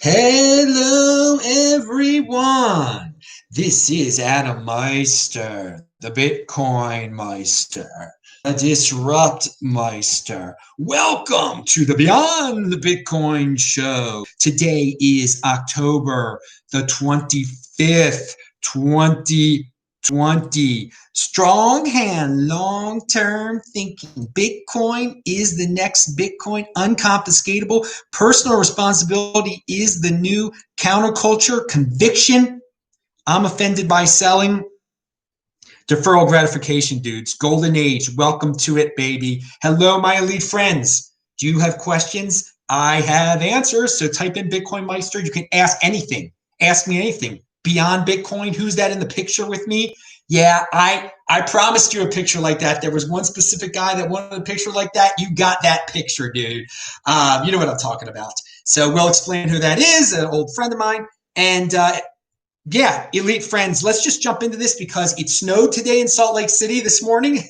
Hello, everyone. This is Adam Meister, the BitcoinMeister, the Disrupt Meister. Welcome to the Beyond the Bitcoin show. Today is October the 25th, 2020. Strong hand, long-term thinking. Bitcoin is the next Bitcoin, unconfiscatable. Personal responsibility is the new counterculture. Conviction, I'm offended by selling. Deferral gratification, dudes. Golden age. Welcome to it, baby. Hello, my elite friends. Do you have questions? I have answers. So type in BitcoinMeister. You can ask anything. Ask me anything. Beyond Bitcoin, who's that in the picture with me? Yeah, I promised you a picture like that. There was one specific guy that wanted a picture like that. You got that picture, dude. You know what I'm talking about. So we'll explain who that is, an old friend of mine. And yeah, elite friends, let's just jump into this because it snowed today in Salt Lake City this morning.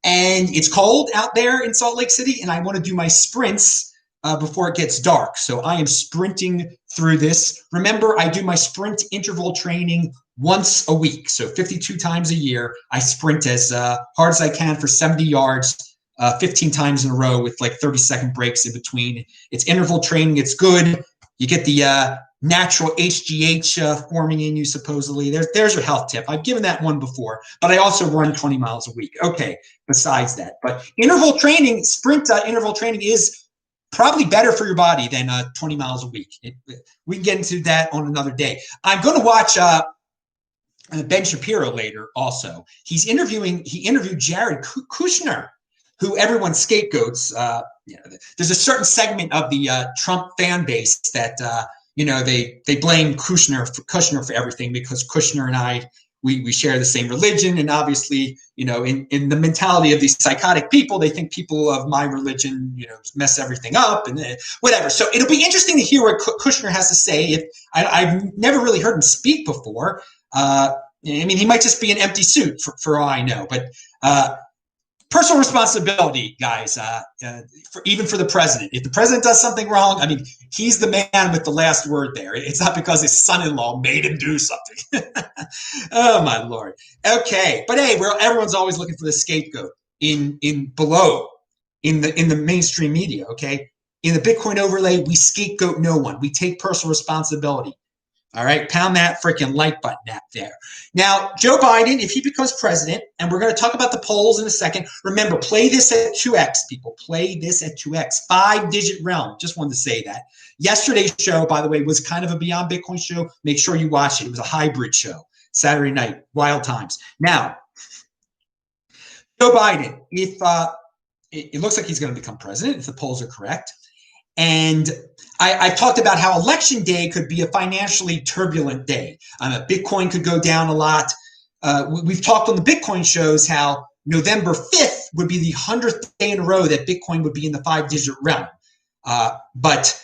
And it's cold out there in Salt Lake City. And I want to do my sprints before it gets dark. So I am sprinting through this. Remember, I do my sprint interval training once a week. So 52 times a year, I sprint as hard as I can for 70 yards, 15 times in a row with like 30-second breaks in between. It's interval training. It's good. You get the natural HGH forming in you, supposedly. There's your health tip. I've given that one before, but I also run 20 miles a week. Okay, besides that. But interval training, sprint interval training is probably better for your body than 20 miles a week. We can get into that on another day. I'm going to watch Ben Shapiro later also. He interviewed Jared Kushner, who everyone scapegoats. There's a certain segment of the Trump fan base that they blame Kushner for everything because Kushner and I we share the same religion, and obviously in the mentality of these psychotic people, they think people of my religion mess everything up and whatever. So it'll be interesting to hear what Kushner has to say. I've never really heard him speak before. I mean, he might just be an empty suit for all I know, but personal responsibility, guys, even for the president. If the president does something wrong, I mean, he's the man with the last word there. It's not because his son-in-law made him do something. Oh, my Lord. Okay. But hey, everyone's always looking for the scapegoat in the mainstream media, okay? In the Bitcoin overlay, we scapegoat no one. We take personal responsibility. All right, pound that freaking like button out there. Now, Joe Biden, if he becomes president, and we're going to talk about the polls in a second. Remember, play this at 2x, people. Play this at 2x. 5-digit realm. Just wanted to say that. Yesterday's show, by the way, was kind of a Beyond Bitcoin show. Make sure you watch it. It was a hybrid show. Saturday night. Wild times. Now, Joe Biden, if it looks like he's going to become president, if the polls are correct. And I've talked about how election day could be a financially turbulent day. Bitcoin could go down a lot. We've talked on the Bitcoin shows how November 5th would be the 100th day in a row that Bitcoin would be in the 5-digit realm. But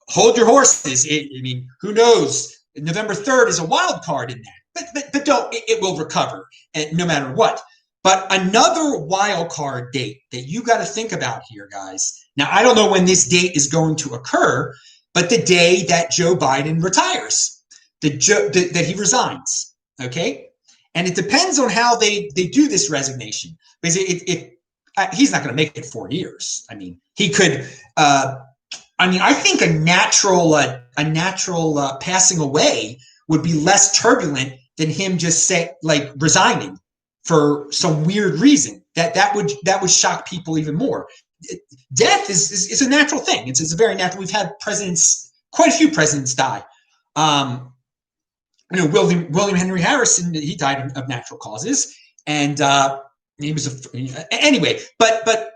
hold your horses. I mean, who knows? November 3rd is a wild card in that. But don't. It will recover no matter what. But another wild card date that you got to think about here, guys. Now, I don't know when this date is going to occur, but the day that Joe Biden retires, that he resigns, okay? And it depends on how they do this resignation, because he's not going to make it 4 years. I mean, he could. I think a natural passing away would be less turbulent than him just resigning for some weird reason. That would shock people even more. Death is a natural thing. It's a very natural. We've had quite a few presidents die. William Henry Harrison, he died of natural causes, and he was anyway. But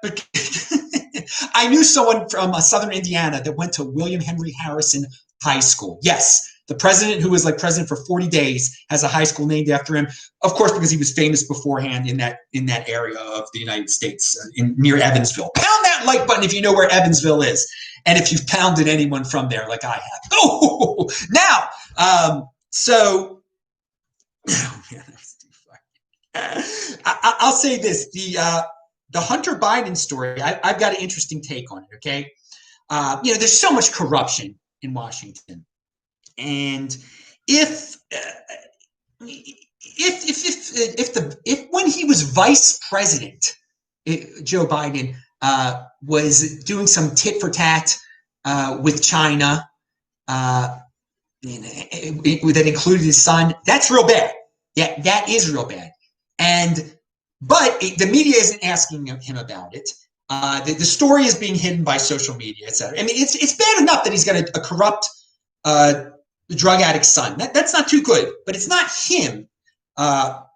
I knew someone from Southern Indiana that went to William Henry Harrison High School. Yes. The president, who was president for 40 days, has a high school named after him. Of course, because he was famous beforehand in that area of the United States, near Evansville. Pound that like button if you know where Evansville is, and if you've pounded anyone from there, like I have. Oh, now, oh man, that's too funny. I'll say this: the Hunter Biden story. I've got an interesting take on it. Okay, there's so much corruption in Washington. And if when he was vice president, Joe Biden was doing some tit for tat with China that included his son, that's real bad. Yeah, that is real bad. But the media isn't asking him about it. The story is being hidden by social media, etc. I mean, it's bad enough that he's got a corrupt drug addict son. That's not too good, but it's not him. But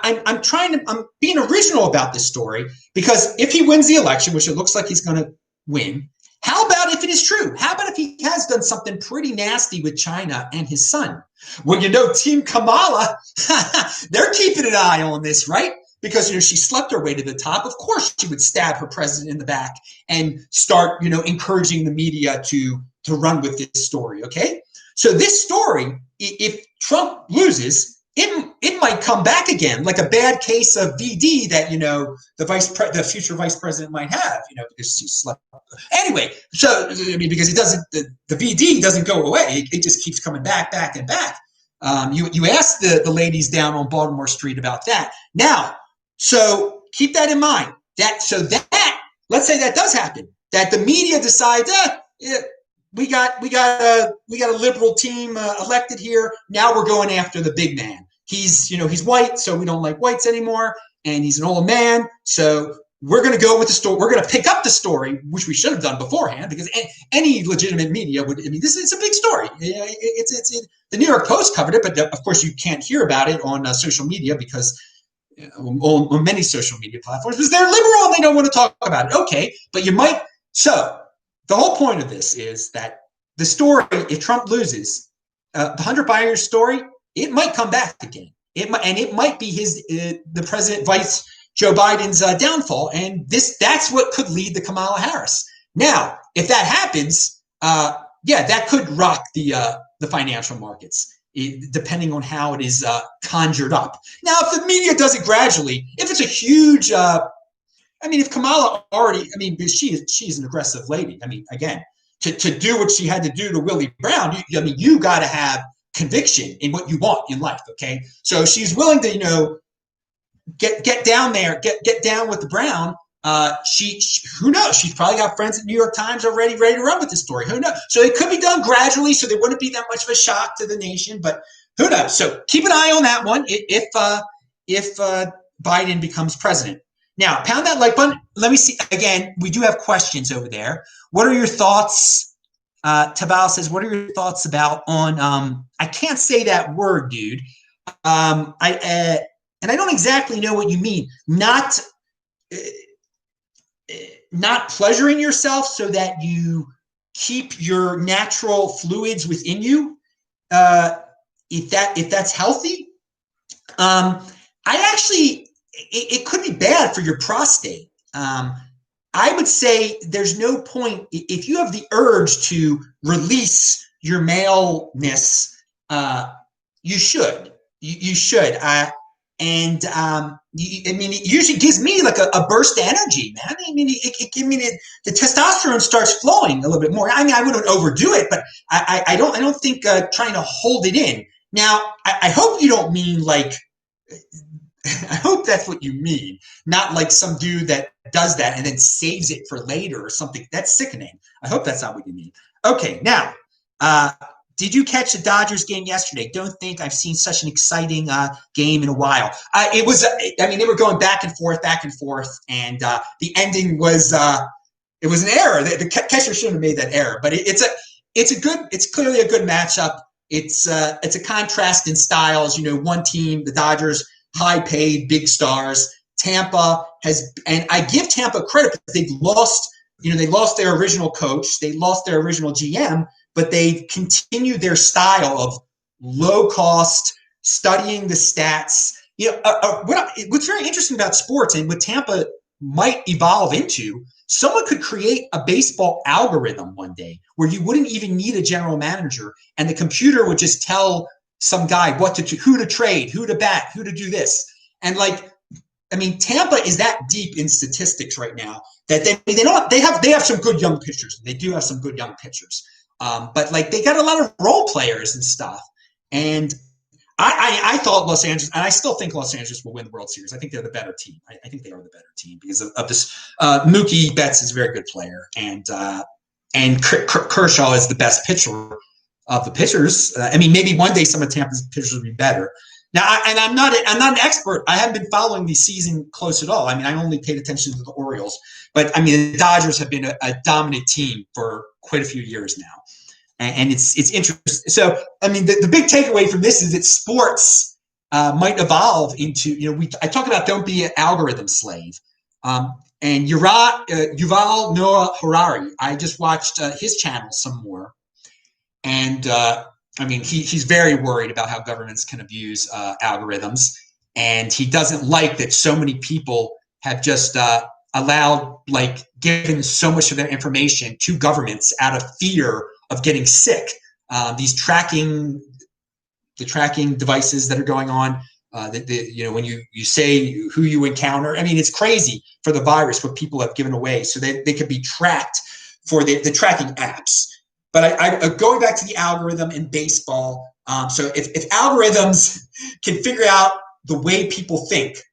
I'm being original about this story, because if he wins the election, which it looks like he's going to win, how about if it is true? How about if he has done something pretty nasty with China and his son? Well, Team Kamala, they're keeping an eye on this, right? Because, she slept her way to the top. Of course, she would stab her president in the back and start, encouraging the media to run with this story, okay? So this story, if Trump loses, it might come back again, like a bad case of VD that, the future vice president might have, because she slept. Anyway, so, because the VD doesn't go away. It just keeps coming back and back. You asked the ladies down on Baltimore Street about that. Now, so keep that in mind. Let's say that does happen, that the media decides, we got a liberal team elected here. Now we're going after the big man. He's white, so we don't like whites anymore, and he's an old man. So we're going to go with the story. We're going to pick up the story, which we should have done beforehand, because any legitimate media would. This is a big story. The New York Post covered it, but of course you can't hear about it on social media, because on many social media platforms, because they're liberal and they don't want to talk about it. Okay, but you might. So the whole point of this is that the story, if Trump loses, the Hunter Biden story, it might come back again. It might be the president, Vice Joe Biden's downfall, and that's what could lead to Kamala Harris. Now, if that happens, that could rock the financial markets, depending on how it is conjured up. Now, if the media does it gradually, if it's a huge, if Kamala already, she's an aggressive lady. Again, to do what she had to do to Willie Brown, you got to have conviction in what you want in life. Okay, so she's willing to get down there, get down with the Brown. She who knows? She's probably got friends at New York Times already ready to run with this story. Who knows? So it could be done gradually, so there wouldn't be that much of a shock to the nation. But who knows? So keep an eye on that one. If Biden becomes president. Now, pound that like button. Let me see. Again, we do have questions over there. What are your thoughts? Tabal says, what are your thoughts about on, I can't say that word, dude. And I don't exactly know what you mean. Not pleasuring yourself so that you keep your natural fluids within you. If that's healthy, it could be bad for your prostate. I would say there's no point if you have the urge to release your maleness. You should. You should. It usually gives me like a burst of energy, man. It gives me the testosterone starts flowing a little bit more. I wouldn't overdo it, but I don't think trying to hold it in. Now, I hope you don't mean like. I hope that's what you mean, not like some dude that does that and then saves it for later or something. That's sickening. I hope that's not what you mean. Okay, now, did you catch the Dodgers game yesterday? Don't think I've seen such an exciting game in a while. It was, they were going back and forth, and the ending was, it was an error. The catcher shouldn't have made that error, but it's clearly a good matchup. It's a contrast in styles. One team, the Dodgers, high paid, big stars. Tampa and I give Tampa credit because they've lost, they lost their original coach, they lost their original GM, but they've continued their style of low cost, studying the stats. What's very interesting about sports and what Tampa might evolve into, someone could create a baseball algorithm one day where you wouldn't even need a general manager, and the computer would just tell some guy what to do, who to trade, who to bat, who to do this. And Tampa is that deep in statistics right now that they have some good young pitchers. They do have some good young pitchers. But like they got a lot of role players and stuff. And I thought Los Angeles, and I still think Los Angeles will win the World Series. I think they're the better team. I think they are the better team because of this. Mookie Betts is a very good player, and Kershaw is the best pitcher of the pitchers. I mean, maybe one day some of Tampa's pitchers will be better. Now, I'm not an expert. I haven't been following the season close at all. I mean, I only paid attention to the Orioles, but I mean, the Dodgers have been a dominant team for quite a few years now. And it's interesting. So, I mean, the big takeaway from this is that sports might evolve into, I talk about don't be an algorithm slave. And Yuval Noah Harari, I just watched his channel some more. And, I mean, he's very worried about how governments can abuse algorithms. And he doesn't like that so many people have just allowed, like, given so much of their information to governments out of fear of getting sick. These tracking devices that are going on, when you say who you encounter, I mean, it's crazy for the virus what people have given away so they could be tracked for the tracking apps. But I going back to the algorithm in baseball. So if algorithms can figure out the way people think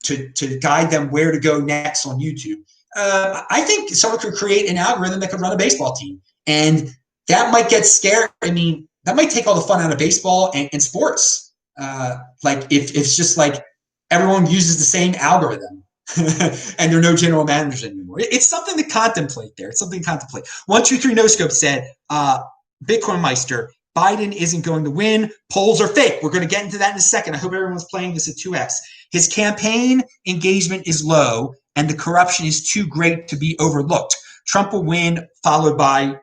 to guide them where to go next on YouTube, I think someone could create an algorithm that could run a baseball team. And that might get scary. I mean, that might take all the fun out of baseball and sports. Like if it's just like everyone uses the same algorithm and there are no general managers anymore. It's something to contemplate there. It's something to contemplate. 123 No Scope said, BitcoinMeister, Biden isn't going to win. Polls are fake. We're going to get into that in a second. I hope everyone's playing this at 2x. His campaign engagement is low and the corruption is too great to be overlooked. Trump will win, followed by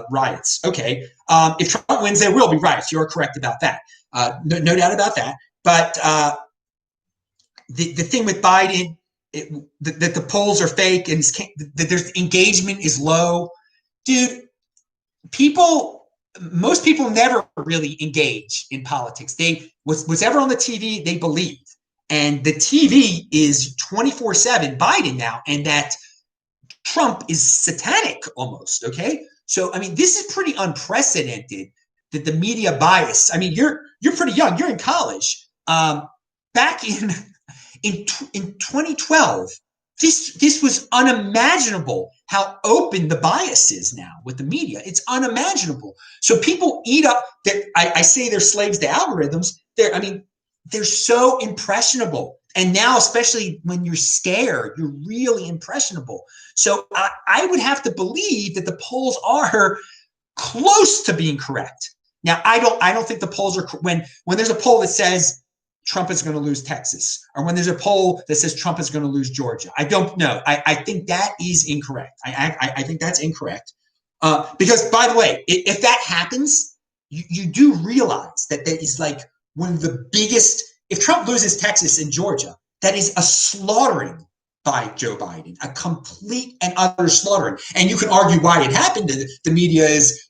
riots. Okay. If Trump wins, there will be riots. You're correct about that. No doubt about that. But the thing with Biden, that the polls are fake and that there's engagement is low. Dude, most people never really engage in politics. What's ever on the TV, they believe. And the TV is 24/7 Biden now, and that Trump is satanic almost, okay? So, I mean, this is pretty unprecedented that the media bias. I mean, you're pretty young. You're in college. Back in 2012, this was unimagineable how open the bias is now with the media. It's unimaginable. So people eat up. I say they're slaves to algorithms. They're so impressionable. And now, especially when you're scared, you're really impressionable. So I would have to believe that the polls are close to being correct. Now, I don't think the polls are when there's a poll that says Trump is going to lose Texas, or when there's a poll that says Trump is going to lose Georgia. I don't know. I think that is incorrect. I think that's incorrect. Because, by the way, if that happens, you do realize that is like one of the biggest. If Trump loses Texas and Georgia, that is a slaughtering by Joe Biden, a complete and utter slaughtering. And you can argue why it happened. The media is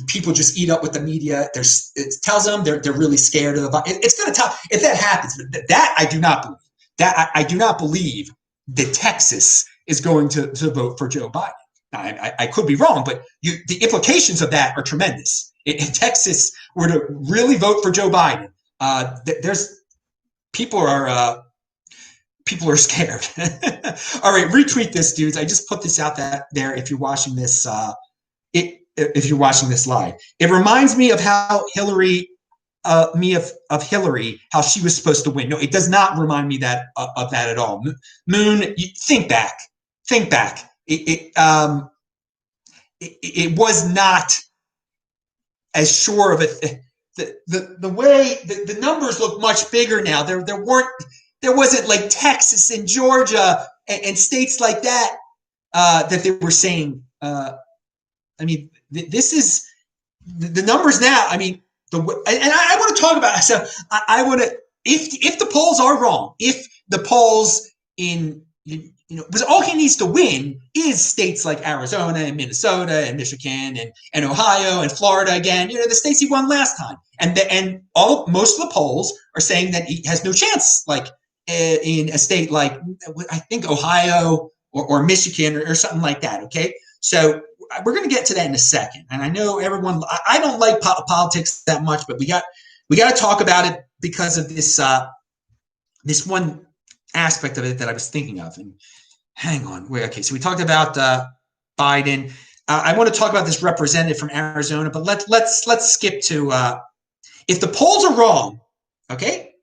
people just eat up with the media. It tells them they're really scared of the virus. It's going to tell if that happens. That I do not believe. I do not believe that Texas is going to vote for Joe Biden. I could be wrong, but the implications of that are tremendous. If Texas were to really vote for Joe Biden, people are scared. All right, retweet this, dudes. I just put this out there. If you're watching this, if you're watching this live, it reminds me of how Hillary, how she was supposed to win. No, it does not remind me of that at all. Moon, think back. It was not as sure of it. The way the numbers look much bigger now. There wasn't like Texas and Georgia and states like that that they were saying. I mean, this is the numbers now. I mean, and I want to talk about. So I want to, if the polls are wrong, if the polls in because all he needs to win is states like Arizona and Minnesota and Michigan and Ohio and Florida again. The states he won last time, and most of the polls are saying that he has no chance. Like in a state like I think Ohio or Michigan or something like that. Okay, so we're going to get to that in a second. And I know everyone, I don't like politics that much, but we got to talk about it because of this one aspect of it that I was thinking of. And hang on. Okay, so we talked about Biden. I want to talk about this representative from Arizona, but let's skip to if the polls are wrong, okay,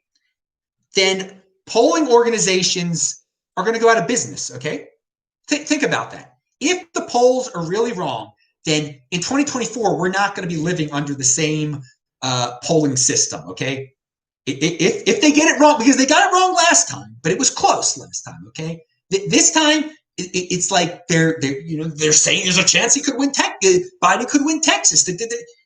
then polling organizations are going to go out of business, okay? Think about that. If the polls are really wrong, then in 2024, we're not going to be living under the same polling system, okay? If they get it wrong, because they got it wrong last time, but it was close last time, okay? This time, it's like they're saying there's a chance he could win Biden could win Texas.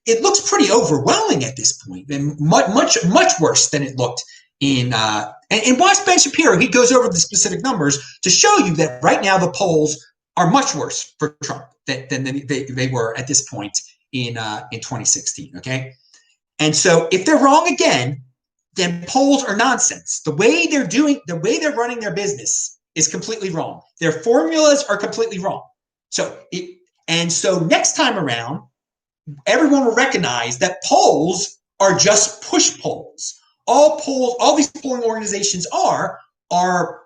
It looks pretty overwhelming at this point, and much worse than it looked in. And watch Ben Shapiro. He goes over the specific numbers to show you that right now the polls are much worse for Trump than they were at this point in 2016. Okay, and so if they're wrong again, then polls are nonsense. The way they're running their business is completely wrong. Their formulas are completely wrong. So next time around, everyone will recognize that polls are just push polls. All these polling organizations are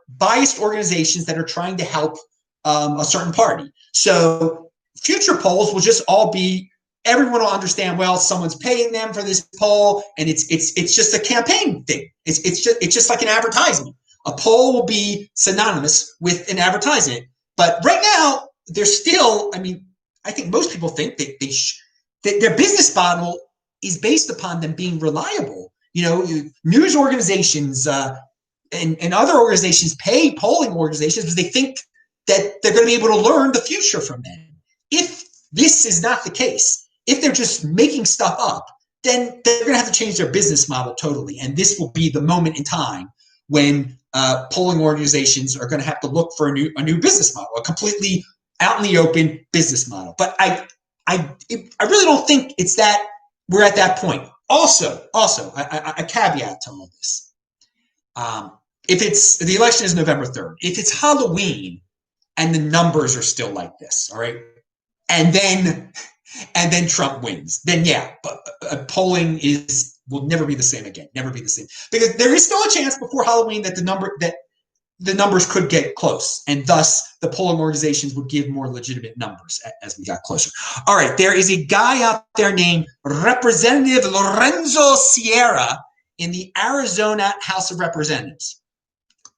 biased organizations that are trying to help a certain party. So future polls will just all be, everyone will understand, well, someone's paying them for this poll, and it's just a campaign thing. It's just like an advertisement. A poll will be synonymous with an advertisement. But right now, they're still, I think most people think that that their business model is based upon them being reliable. News organizations and other organizations pay polling organizations because they think that they're going to be able to learn the future from them. If this is not the case, if they're just making stuff up, then they're going to have to change their business model totally. And this will be the moment in time when polling organizations are going to have to look for a new business model, a completely out in the open business model. But I really don't think it's that we're at that point. Also, a caveat to all this. If the election is November 3rd, if it's Halloween and the numbers are still like this, all right, and then Trump wins, then yeah, but polling will never be the same again. Never be the same, because there is still a chance before Halloween that the numbers could get close, and thus the polling organizations would give more legitimate numbers as we got closer. All right, there is a guy out there named Representative Lorenzo Sierra in the Arizona House of Representatives.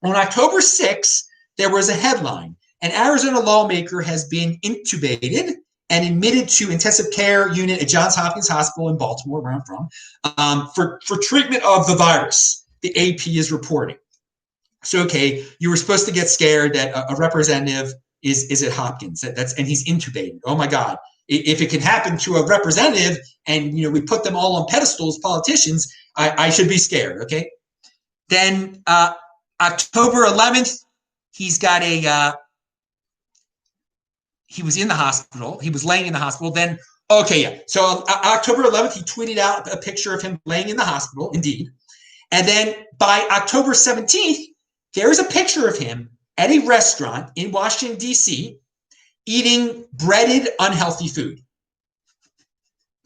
On October 6th, there was a headline: an Arizona lawmaker has been intubated and admitted to intensive care unit at Johns Hopkins Hospital in Baltimore, where I'm from, for treatment of the virus, the AP is reporting. So, okay, you were supposed to get scared that a representative is at Hopkins, and he's intubated. Oh my God. If it can happen to a representative and, we put them all on pedestals, politicians, I should be scared, okay? Then October 11th, he was in the hospital. He was laying in the hospital. Then, okay, yeah. So October 11th, he tweeted out a picture of him laying in the hospital, indeed. And then by October 17th, there is a picture of him at a restaurant in Washington, D.C., eating breaded, unhealthy food.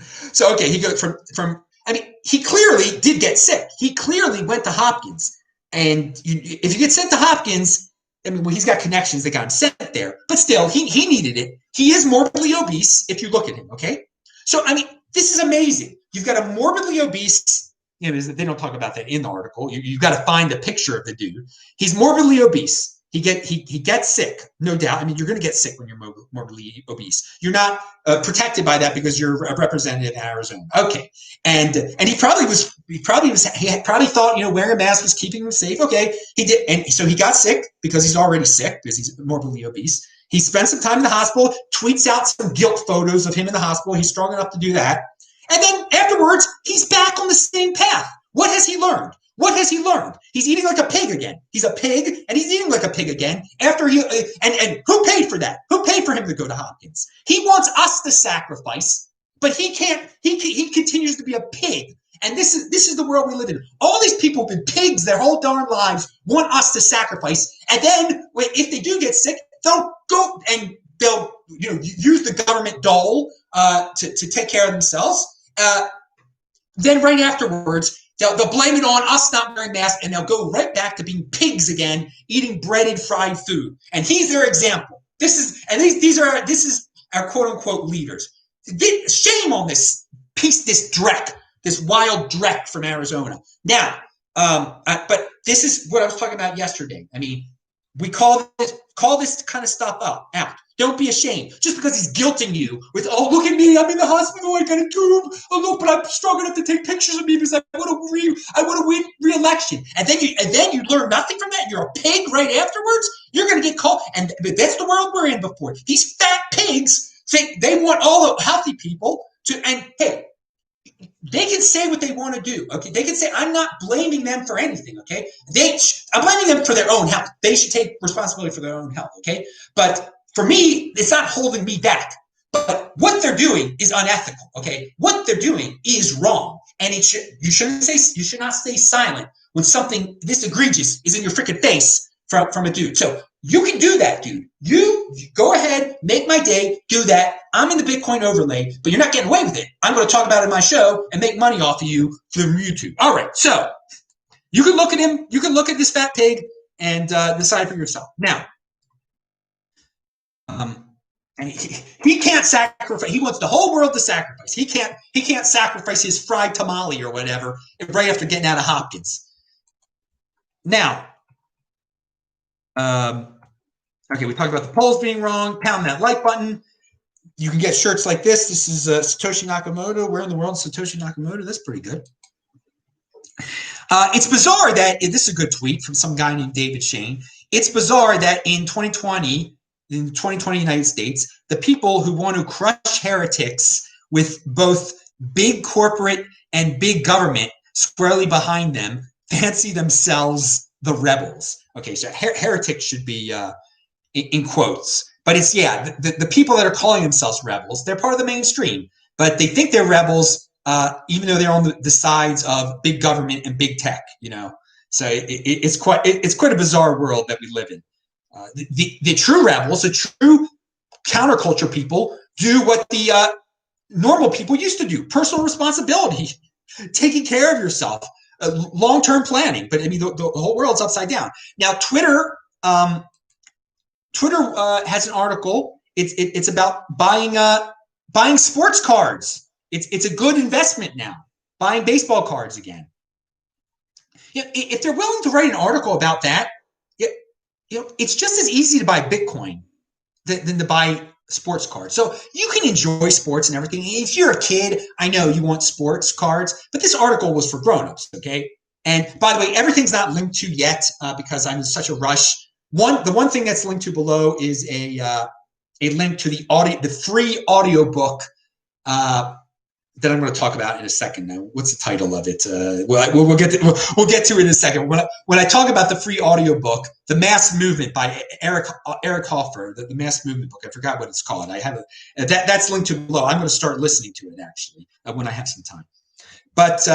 So, okay, he goes from he clearly did get sick. He clearly went to Hopkins. And if you get sent to Hopkins, he's got connections that got him sent there. But still, he needed it. He is morbidly obese if you look at him, okay? So, this is amazing. You've got a morbidly obese, they don't talk about that in the article. You've got to find a picture of the dude. He's morbidly obese. He gets sick, no doubt. You're going to get sick when you're morbidly obese. You're not protected by that because you're a representative in Arizona. Okay, and he probably thought wearing a mask was keeping him safe. Okay, he did, and so he got sick because he's already sick because he's morbidly obese. He spent some time in the hospital, tweets out some guilt photos of him in the hospital. He's strong enough to do that. And then afterwards, he's back on the same path. What has he learned? He's eating like a pig again. He's a pig, and he's eating like a pig again. And who paid for that? Who paid for him to go to Hopkins? He wants us to sacrifice, but he can't. He continues to be a pig. And this is the world we live in. All these people have been pigs their whole darn lives, want us to sacrifice, and then if they do get sick, they'll go and they'll use the government dole to take care of themselves. Then right afterwards, they'll blame it on us not wearing masks, and they'll go right back to being pigs again, eating breaded fried food. And he's their example. This is our quote unquote leaders. Shame on this dreck, this wild dreck from Arizona. Now, but this is what I was talking about yesterday. I mean, we call this kind of stuff out. Don't be ashamed. Just because he's guilting you with, oh, look at me, I'm in the hospital, I got a tube. Oh, look, but I'm strong enough to take pictures of me because I want to win re-election. And then you learn nothing from that. You're a pig right afterwards. You're going to get caught. And that's the world we're in before. These fat pigs think they want all the healthy people to. And hey, they can say what they want to do. Okay, they can say I'm not blaming them for anything. Okay, I'm blaming them for their own health. They should take responsibility for their own health. Okay, but for me, it's not holding me back. But what they're doing is unethical. Okay, what they're doing is wrong, and you should not stay silent when something this egregious is in your freaking face from a dude. So you can do that, dude. You go ahead, make my day, do that. I'm in the Bitcoin overlay, but you're not getting away with it. I'm going to talk about it in my show and make money off of you through YouTube. All right, so you can look at him. You can look at this fat pig and decide for yourself. Now, and he can't sacrifice. He wants the whole world to sacrifice. He can't sacrifice his fried tamale or whatever right after getting out of Hopkins. Now, okay, we talked about the polls being wrong. Pound that like button. You can get shirts like this. This is Satoshi Nakamoto. Where in the world is Satoshi Nakamoto? That's pretty good. It's bizarre that this is a good tweet from some guy named David Shane. It's bizarre that in 2020 United States, the people who want to crush heretics with both big corporate and big government squarely behind them fancy themselves the rebels. Okay, so heretics should be in quotes. But it's, the people that are calling themselves rebels, they're part of the mainstream. But they think they're rebels, even though they're on the sides of big government and big tech, So it's quite a bizarre world that we live in. The true rebels, the true counterculture people, do what the normal people used to do: personal responsibility, taking care of yourself, long-term planning. But I mean, the whole world's upside down now. Twitter has an article. It's about buying sports cards. It's a good investment now. Buying baseball cards again. If they're willing to write an article about that. It's just as easy to buy Bitcoin than to buy sports cards. So you can enjoy sports and everything. If you're a kid, I know you want sports cards, but this article was for grown-ups, okay? And by the way, everything's not linked to yet because I'm in such a rush. The one thing that's linked to below is a link to the free audiobook that I'm going to talk about in a second. Now, what's the title of it? We'll get to it in a second. When I talk about the free audiobook, The Mass Movement by Eric Hoffer, the Mass Movement book, I forgot what it's called. I have that's linked to below. I'm going to start listening to it actually when I have some time. But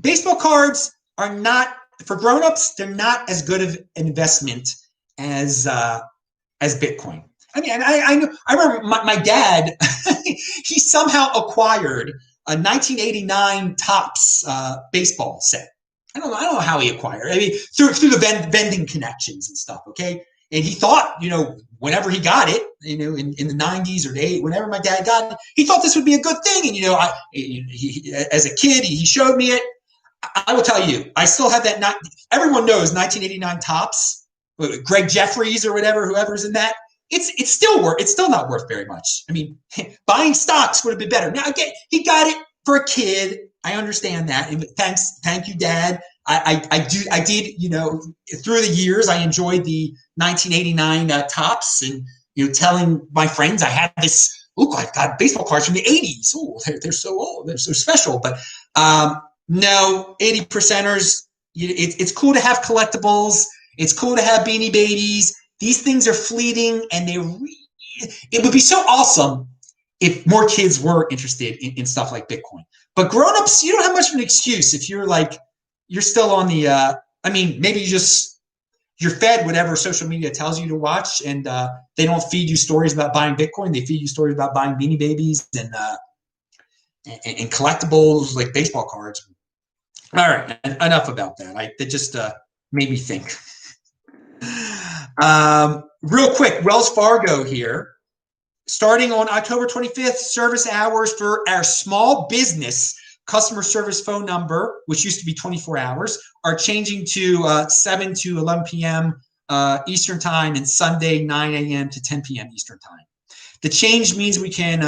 baseball cards are not for grown-ups. They're not as good of an investment as Bitcoin. I mean, I remember my dad, he somehow acquired a 1989 Topps baseball set. I don't know how he acquired it. I mean, through the vending connections and stuff, okay? And he thought, whenever he got it, in the 90s or the 80s, whenever my dad got it, he thought this would be a good thing. And, he, as a kid, he showed me it. I will tell you, I still have that. Everyone knows 1989 Topps, Greg Jeffries or whoever's in that. It's still not worth very much. I mean, buying stocks would have been better. Now again, he got it for a kid. I understand that. Thank you, Dad. I did. Through the years, I enjoyed the 1989 Topps, and telling my friends I had this. Look, I've got baseball cards from the 80s. Oh, they're so old. They're so special. But no, 80%ers. It's cool to have collectibles. It's cool to have Beanie Babies. These things are fleeting, and it would be so awesome if more kids were interested in stuff like Bitcoin. But grown-ups, you don't have much of an excuse if you're still on the, maybe you just you're fed whatever social media tells you to watch, and they don't feed you stories about buying Bitcoin. They feed you stories about buying Beanie Babies and collectibles like baseball cards. All right, enough about that. That just made me think. Real quick, Wells Fargo here. Starting on October 25th, service hours for our small business customer service phone number, which used to be 24 hours, are changing to 7 to 11 p.m. Eastern time, and Sunday 9 a.m. to 10 p.m. Eastern time. The change means we can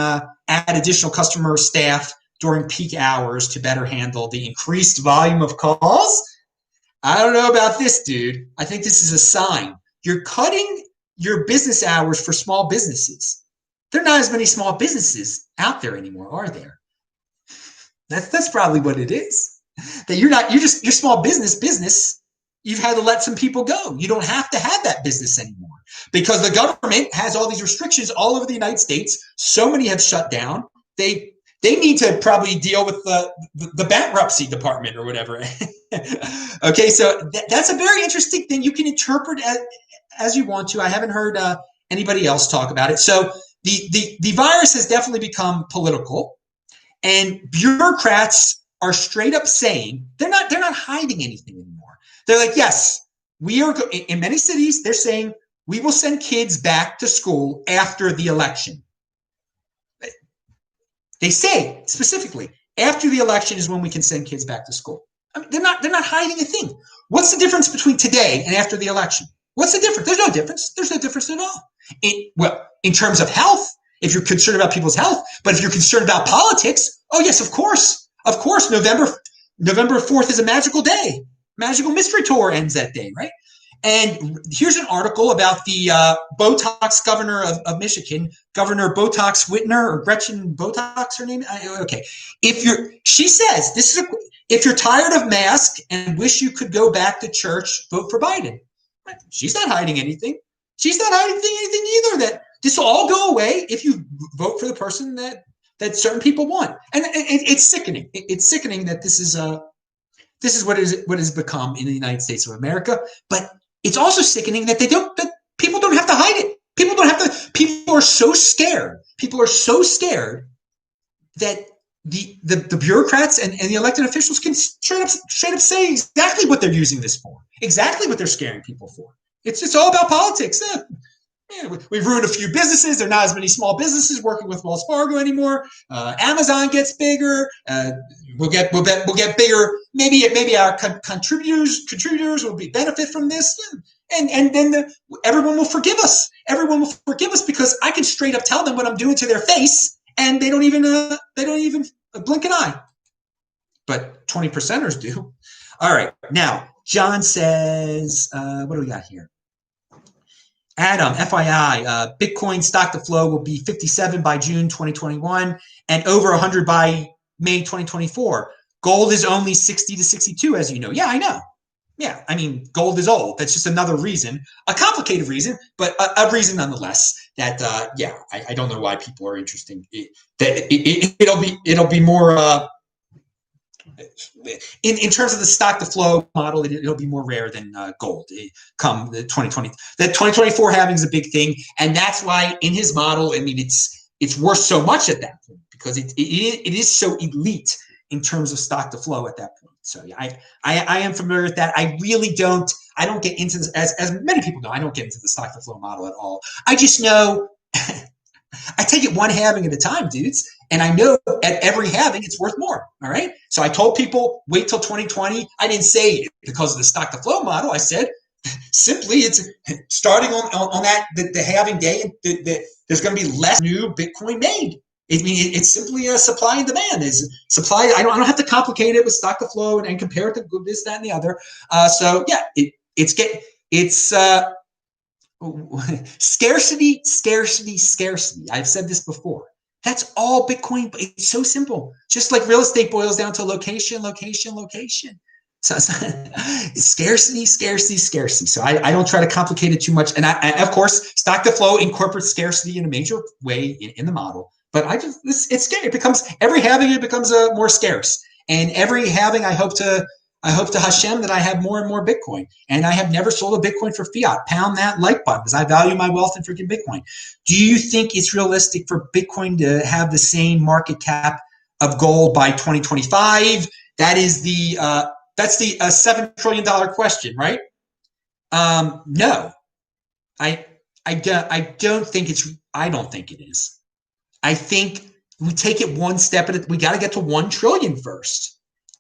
add additional customer staff during peak hours to better handle the increased volume of calls. I don't know about this, dude. I think this is a sign. You're cutting your business hours for small businesses. There are not as many small businesses out there anymore, are there? That's probably what it is. That you're small business. You've had to let some people go. You don't have to have that business anymore because the government has all these restrictions all over the United States. So many have shut down. They need to probably deal with the bankruptcy department or whatever. Okay, so that's a very interesting thing. You can interpret as you want to. I haven't heard anybody else talk about it. So the virus has definitely become political, and bureaucrats are straight up saying they're not hiding anything anymore. They're like, yes, we are in many cities. They're saying we will send kids back to school after the election. They say specifically after the election is when we can send kids back to school. I mean, they're not hiding a thing. What's the difference between today and after the election? What's the difference? There's no difference. There's no difference at all. In terms of health, if you're concerned about people's health, but if you're concerned about politics, oh yes, of course. November 4th is a magical day. Magical Mystery Tour ends that day, right? And here's an article about the Botox governor of Michigan, Governor Botox Whitner, or Gretchen Botox, her name. Okay, she says if you're tired of masks and wish you could go back to church, vote for Biden. She's not hiding anything. She's not hiding anything either. That this will all go away if you vote for the person that certain people want. And it's sickening. It's sickening that this is what has become in the United States of America. But it's also sickening that people don't have to hide it. People are so scared. People are so scared that the bureaucrats and the elected officials can straight up say exactly what they're using this for, exactly what they're scaring people for. It's all about politics. We've ruined a few businesses. There are not as many small businesses working with Wells Fargo anymore. Amazon gets bigger. We'll get bigger. Maybe our contributors will benefit from this, and then everyone will forgive us. Everyone will forgive us because I can straight up tell them what I'm doing to their face, and they don't even blink an eye. But 20%ers do. All right, now John says, what do we got here? Adam, FYI, Bitcoin stock to flow will be 57 by June 2021 and over 100 by May 2024. Gold is only 60 to 62, as you know. Yeah, I know. Yeah, I mean, gold is old. That's just another reason, a complicated reason, but a reason nonetheless that, I don't know why people are interested. It'll be more, in terms of the stock to flow model, it'll be more rare than gold come the 2020. The 2024 halving is a big thing, and that's why in his model, I mean, it's worth so much at that point because it is so elite in terms of stock to flow at that point. So yeah, I am familiar with that. I don't get into this, as many people know, I don't get into the stock to flow model at all. I just know I take it one halving at a time, dudes. And I know at every halving, it's worth more. All right. So I told people, wait till 2020. I didn't say because of the stock to flow model. I said, simply, it's starting on that, the halving day, there's going to be less new Bitcoin made. I mean, it's simply a supply and demand. Is supply. I don't have to complicate it with stock to flow and compare it to this, that, and the other. So yeah, it's scarcity. I've said this before. That's all Bitcoin. It's so simple. Just like real estate boils down to location. So scarcity. So I don't try to complicate it too much. And of course, stock to flow incorporates scarcity in a major way in the model. But it's scary. It becomes every halving. It becomes more scarce. And every halving, I hope to I hope to Hashem that I have more and more Bitcoin. And I have never sold a Bitcoin for fiat. Pound that like button because I value my wealth in freaking Bitcoin. Do you think it's realistic for Bitcoin to have the same market cap of gold by 2025? That is that's the $7 trillion question, right? No, I don't think it is. I think we take it one step at a time. We got to get to 1 trillion first.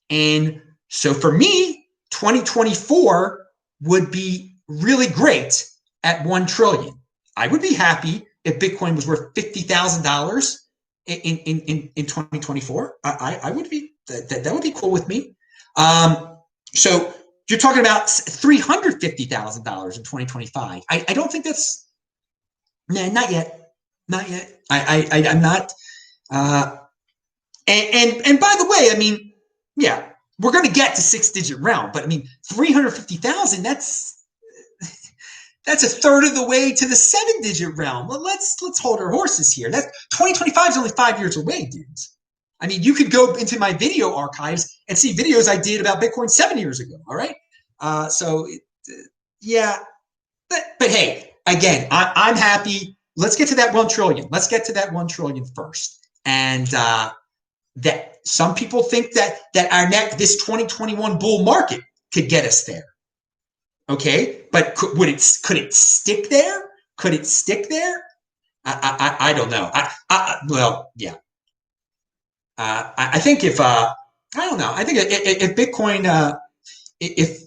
And so for me, 2024 would be really great at 1 trillion. I would be happy if Bitcoin was worth $50,000 in 2024. I would be, that would be cool with me. So you're talking about $350,000 in 2025. I don't think that's, nah, not yet. I'm not. And by the way, I mean, yeah, we're going to get to 6-digit realm, but I mean, 350,000, that's a third of the way to the 7-digit realm. Well, let's hold our horses here. That 2025 is only 5 years away, dudes. I mean, you could go into my video archives and see videos I did about Bitcoin 7 years ago. All right. Yeah, but hey, again, I'm happy. Let's get to that 1 trillion. Let's get to that 1 trillion first. And, that some people think that this 2021 bull market could get us there. Okay, but could it stick there? Could it stick there? I don't know. Well, yeah. I think if I don't know. I think if Bitcoin if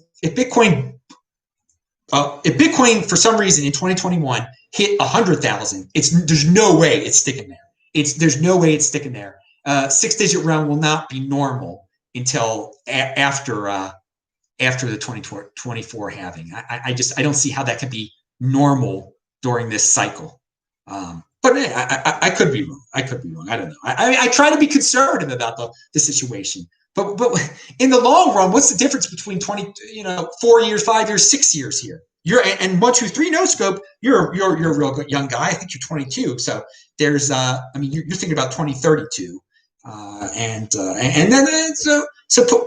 Bitcoin for some reason in 2021 hit 100,000, there's no way it's sticking there. There's no way it's sticking there. 6-digit realm will not be normal until after the 2024 halving. I don't see how that could be normal during this cycle. But I could be wrong. I don't know. I try to be conservative about the situation. But in the long run, what's the difference between 4 years, 5 years, 6 years here? And 1, 2, 3 no scope. You're a real good young guy. I think you're 22. So there's you're thinking about 2032. And then so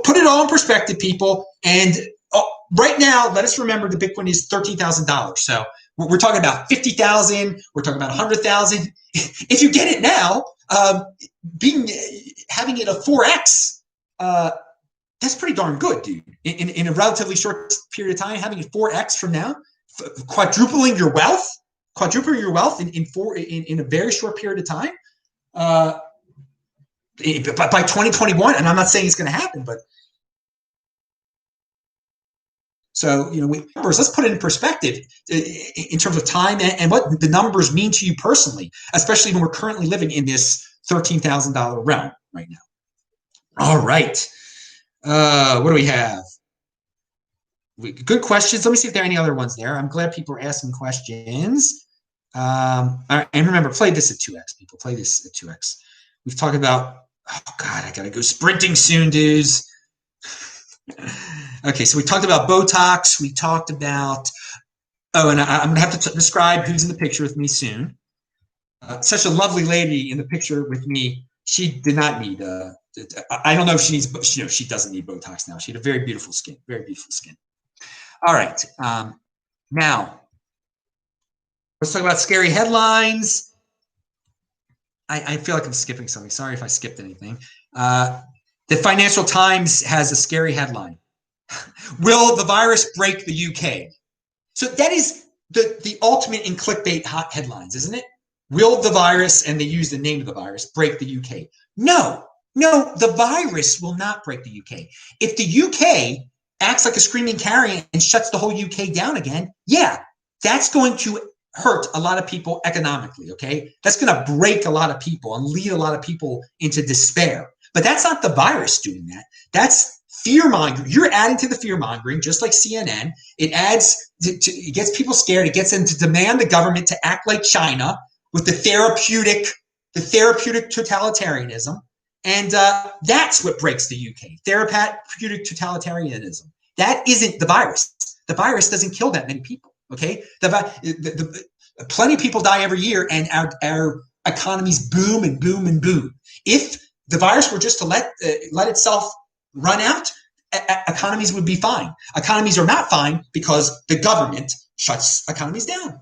put it all in perspective, people. And right now, let us remember that Bitcoin is $13,000. So we're talking about 50,000. We're talking about 100,000. If you get it now, having it a 4x, that's pretty darn good, dude. In a relatively short period of time, having it 4x from now, quadrupling your wealth in a very short period of time. But by 2021, and I'm not saying it's going to happen, but so let's put it in perspective in terms of time and what the numbers mean to you personally, especially when we're currently living in this $13,000 realm right now. All right, what do we have? Good questions. Let me see if there are any other ones there. I'm glad people are asking questions. All right, and remember, play this at 2x. People, play this at 2x. We've talked about. Oh God, I gotta go sprinting soon, dudes. Okay, so we talked about Botox. We talked about. Oh, and I'm gonna have to describe who's in the picture with me soon. Such a lovely lady in the picture with me. She did not need. I don't know if she needs. She doesn't need Botox now. She had a very beautiful skin. Very beautiful skin. All right. Now let's talk about scary headlines. I feel like I'm skipping something. Sorry if I skipped anything. The Financial Times has a scary headline. Will the virus break the UK? So that is the ultimate in clickbait hot headlines, isn't it? Will the virus, and they use the name of the virus, break the UK? No, the virus will not break the UK. If the UK acts like a screaming carrion and shuts the whole UK down again, yeah, that's going to hurt a lot of people economically, okay? That's going to break a lot of people and lead a lot of people into despair. But that's not the virus doing that. That's fear-mongering. You're adding to the fear-mongering, just like CNN. It adds, it gets people scared. It gets them to demand the government to act like China with the therapeutic totalitarianism. And that's what breaks the UK, therapeutic totalitarianism. That isn't the virus. The virus doesn't kill that many people. Okay, plenty of people die every year, and our economies boom and boom and boom. If the virus were just to let itself run out, economies would be fine. Economies are not fine because the government shuts economies down.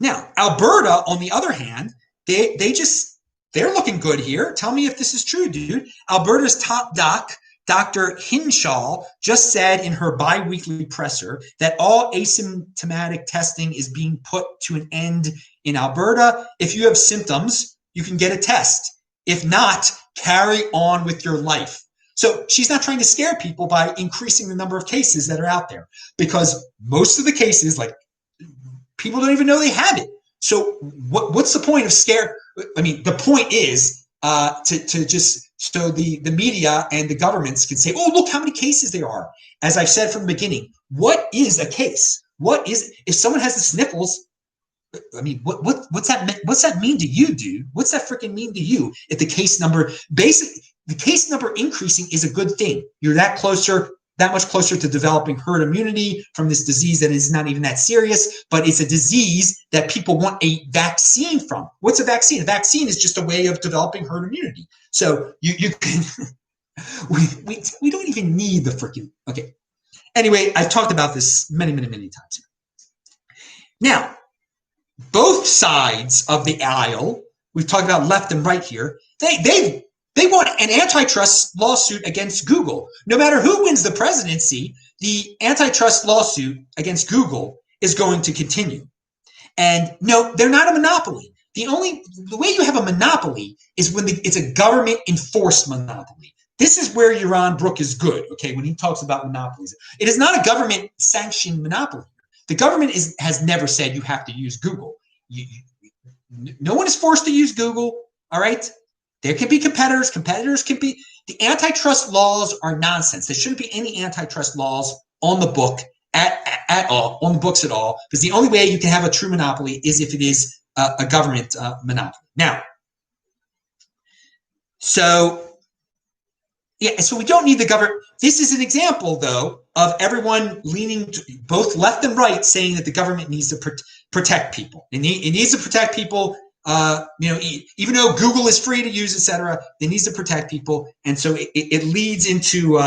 Now, Alberta, on the other hand, they're looking good here. Tell me if this is true, dude. Alberta's top doc, Dr. Hinshaw, just said in her bi-weekly presser that all asymptomatic testing is being put to an end in Alberta. If you have symptoms, you can get a test. If not, carry on with your life. So she's not trying to scare people by increasing the number of cases that are out there, because most of the cases, like, people don't even know they have it. So what's the point of scare? I mean, the point is to just so the media and the governments can say, oh, look how many cases there are. As I've said from the beginning, what is a case? What is, if someone has the sniffles, I mean, what's that mean to you, dude? What's that freaking mean to you? If the case number, the case number increasing is a good thing. You're that much closer to developing herd immunity from this disease that is not even that serious, but it's a disease that people want a vaccine from. What's a vaccine? A vaccine is just a way of developing herd immunity. So you can, we don't even need the freaking, okay. Anyway, I've talked about this many times. Now, both sides of the aisle, we've talked about left and right here, they want an antitrust lawsuit against Google. No matter who wins the presidency, the antitrust lawsuit against Google is going to continue. And no, they're not a monopoly. The way you have a monopoly is when it's a government enforced monopoly. This is where Yaron Brook is good, okay, when he talks about monopolies. It is not a government sanctioned monopoly. The government has never said you have to use Google. No one is forced to use Google, all right? There can be competitors. Competitors can be. The antitrust laws are nonsense. There shouldn't be any antitrust laws on the book at all, on the books at all, because the only way you can have a true monopoly is if it is a government monopoly. Now, so we don't need the government. This is an example, though, of everyone leaning to both left and right, saying that the government needs to protect people. It needs to protect people. Even though Google is free to use, etc., it needs to protect people, and so it leads into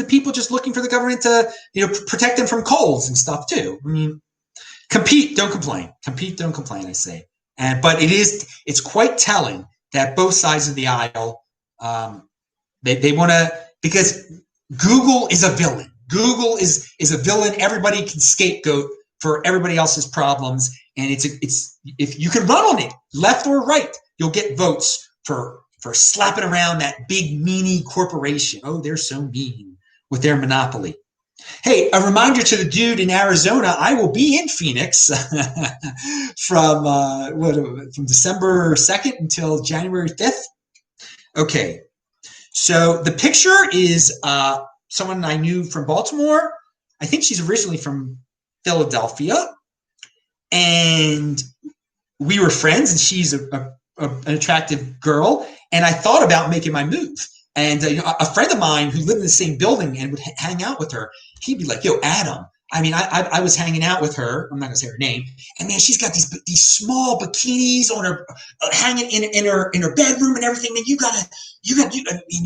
people just looking for the government to protect them from colds and stuff too. I mean, compete, don't complain. Compete, don't complain. I say, but it's quite telling that both sides of the aisle they want to, because Google is a villain. Google is a villain. Everybody can scapegoat for everybody else's problems. And it's if you can run on it, left or right, you'll get votes for slapping around that big meanie corporation. Oh, they're so mean with their monopoly. Hey, a reminder to the dude in Arizona, I will be in Phoenix from December 2nd until January 5th. Okay, so the picture is someone I knew from Baltimore. I think she's originally from Philadelphia. And we were friends, and she's an attractive girl. And I thought about making my move. And a friend of mine who lived in the same building and would hang out with her, he'd be like, "Yo, Adam." I mean, I was hanging out with her. I'm not gonna say her name. And man, she's got these small bikinis on her, hanging in her bedroom and everything. Man, you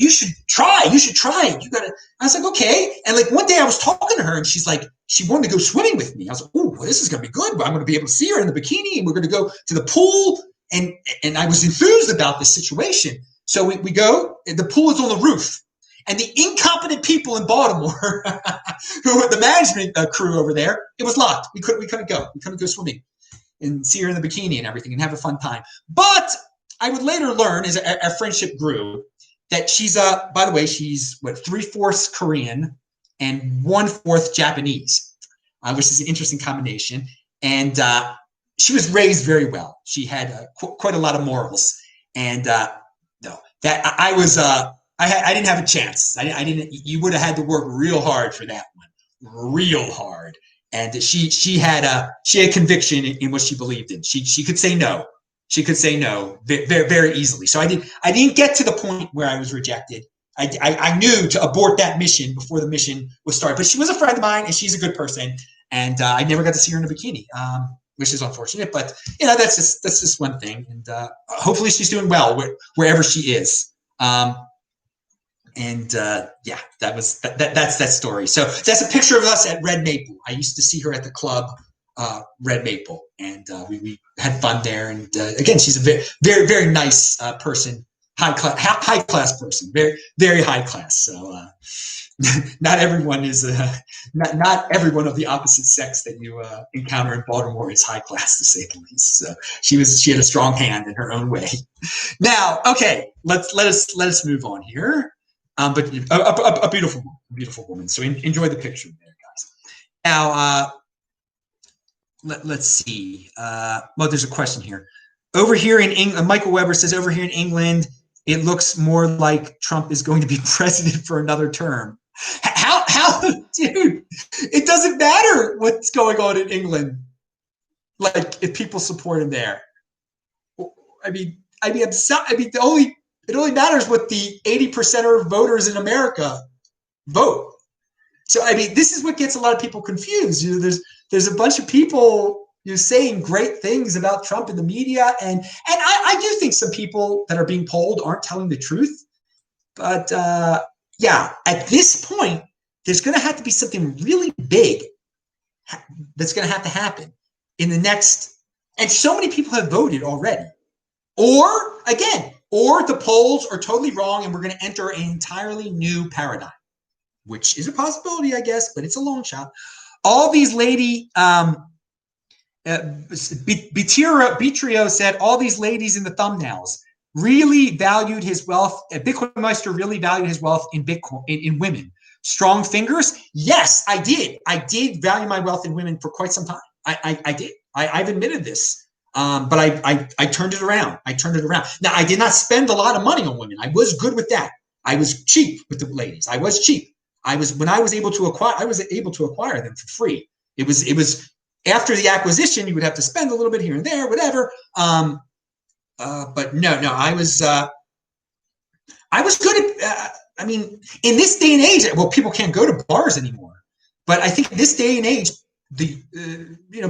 should try. You should try it. I was like, okay. And like one day I was talking to her, and she's like, she wanted to go swimming with me. I was like, oh, well, this is gonna be good. I'm gonna be able to see her in the bikini, and we're gonna go to the pool. And I was enthused about this situation. So we go. The pool is on the roof. And the incompetent people in Baltimore, who were the management crew over there, it was locked. We couldn't go. We couldn't go swimming and see her in the bikini and everything and have a fun time. But I would later learn, as our friendship grew, that she's by the way, she's 3/4 Korean and 1/4 Japanese, which is an interesting combination. And she was raised very well. She had quite a lot of morals. And I didn't have a chance. I didn't. You would have had to work real hard for that one, real hard. And she had conviction in what she believed in. She could say no. She could say no very, very easily. So I didn't get to the point where I was rejected. I knew to abort that mission before the mission was started. But she was a friend of mine, and she's a good person. And I never got to see her in a bikini, which is unfortunate. But that's just one thing. And hopefully she's doing well wherever she is. And yeah, that's that story. So that's a picture of us at Red Maple. I used to see her at the club, Red Maple, and we had fun there. And again, she's a very nice person, high class person, very high class. So not everyone is not everyone of the opposite sex that you encounter in Baltimore is high class, to say the least. So she had a strong hand in her own way. Now, okay, let us move on here. But a beautiful woman. So enjoy the picture there, guys. Now, let's see. Well, there's a question here. Over here in England, Michael Weber says, over here in England, it looks more like Trump is going to be president for another term. How, dude? It doesn't matter what's going on in England. Like, if people support him there, I mean, it only matters what the 80% of voters in America vote. So, I mean, this is what gets a lot of people confused. You know, there's a bunch of people saying great things about Trump in the media, and I do think some people that are being polled aren't telling the truth. But yeah, at this point, there's going to have to be something really big that's going to have to happen in the next. And so many people have voted already. Or again, or the polls are totally wrong and we're going to enter an entirely new paradigm, which is a possibility, I guess, but it's a long shot. All these Bitrio said, all these ladies in the thumbnails really valued his wealth. BitcoinMeister really valued his wealth in Bitcoin, in women. Strong fingers? Yes, I did. I did value my wealth in women for quite some time. I did. I've admitted this. But I turned it around. Now, I did not spend a lot of money on women. I was good with that. I was cheap with the ladies. I was cheap. When I was able to acquire them for free. It was after the acquisition, you would have to spend a little bit here and there, whatever. But no, I was good at, I mean, in this day and age, well, people can't go to bars anymore. But I think in this day and age, the